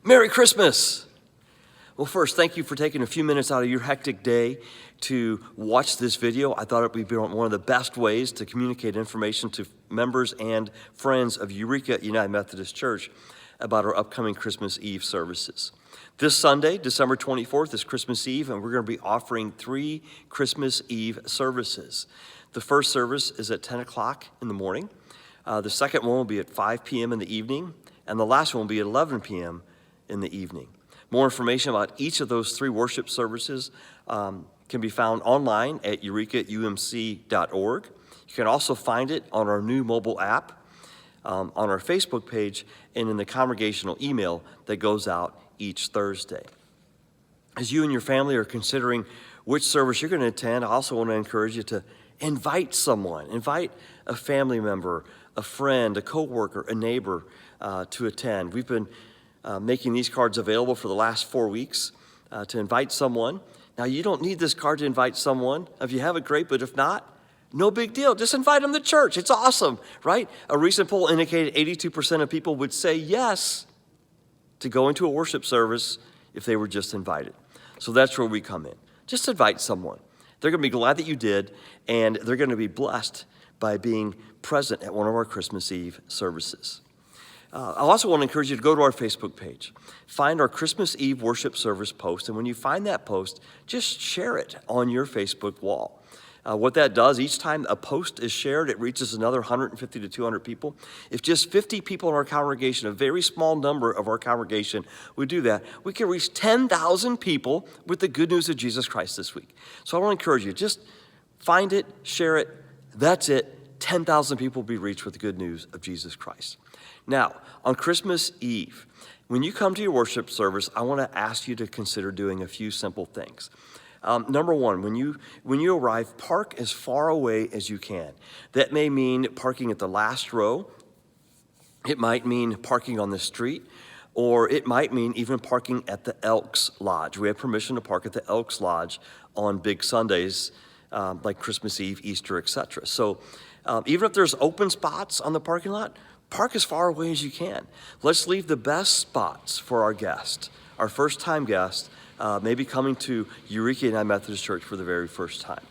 Merry Christmas! Well, first, thank you for taking a few minutes out of your hectic day to watch this video. I thought it would be one of the best ways to communicate information to members and friends of Eureka United Methodist Church about our upcoming Christmas Eve services. This Sunday, December 24th, is Christmas Eve, and we're going to be offering 3 Christmas Eve services. The first service is at 10 o'clock in the morning. The second one will be at 5 p.m. in the evening, and the last one will be at 11 p.m. in the evening. More information about each of those 3 worship services can be found online at eurekaumc.org. You can also find it on our new mobile app, on our Facebook page, and in the congregational email that goes out each Thursday. As you and your family are considering which service you're going to attend, I also want to encourage you to invite someone. Invite a family member, a friend, a coworker, a neighbor to attend. We've been making these cards available for the last 4 weeks to invite someone. Now, you don't need this card to invite someone. If you have it, great, but if not, no big deal. Just invite them to church. It's awesome, right? A recent poll indicated 82% of people would say yes to going to a worship service if they were just invited. So that's where we come in. Just invite someone. They're going to be glad that you did, and they're going to be blessed by being present at one of our Christmas Eve services. I also want to encourage you to go to our Facebook page. Find our Christmas Eve worship service post, and when you find that post, just share it on your Facebook wall. What that does, each time a post is shared, it reaches another 150 to 200 people. If just 50 people in our congregation, a very small number of our congregation, would do that, we can reach 10,000 people with the good news of Jesus Christ this week. So I want to encourage you, just find it, share it, that's it. 10,000 people will be reached with the good news of Jesus Christ. Now, on Christmas Eve, when you come to your worship service, I want to ask you to consider doing a few simple things. Number one, when you arrive, park as far away as you can. That may mean parking at the last row. It might mean parking on the street, or it might mean even parking at the Elks Lodge. We have permission to park at the Elks Lodge on big Sundays, like Christmas Eve, Easter, etc. So even if there's open spots on the parking lot, park as far away as you can. Let's leave the best spots for our guests, our first-time guests, maybe coming to Eureka United Methodist Church for the very first time.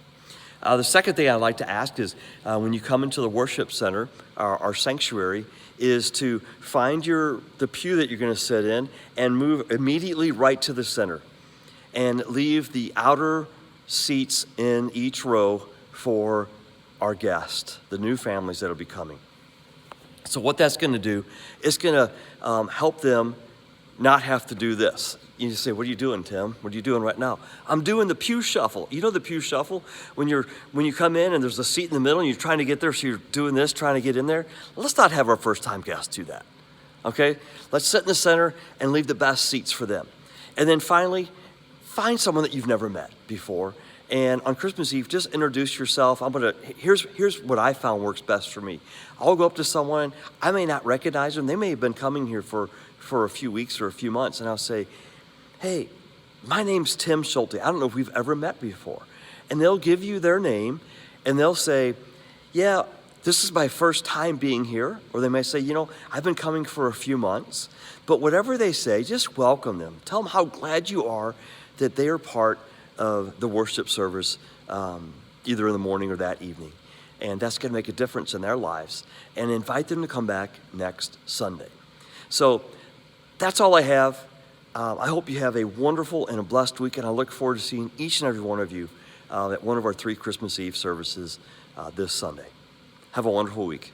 The second thing I'd like to ask is when you come into the worship center, our sanctuary, is to find the pew that you're going to sit in and move immediately right to the center and leave the outer seats in each row for our guests, the new families that will be coming. So what that's going to do is going to help them not have to do this. You say, what are you doing, Tim? What are you doing right now? I'm doing the pew shuffle. You know the pew shuffle? When you come in and there's a seat in the middle and you're trying to get there, so you're doing this, trying to get in there. Let's not have our first-time guests do that, okay? Let's sit in the center and leave the best seats for them. And then finally, find someone that you've never met before. And on Christmas Eve, just introduce yourself. Here's what I found works best for me. I'll go up to someone, I may not recognize them. They may have been coming here for a few weeks or a few months, and I'll say, hey, my name's Tim Schulte. I don't know if we've ever met before. And they'll give you their name, and they'll say, yeah, this is my first time being here. Or they may say, I've been coming for a few months. But whatever they say, just welcome them. Tell them how glad you are that they are part of the worship service, either in the morning or that evening. And that's going to make a difference in their lives. And invite them to come back next Sunday. So that's all I have. I hope you have a wonderful and a blessed week, and I look forward to seeing each and every one of you at one of our 3 Christmas Eve services this Sunday. Have a wonderful week.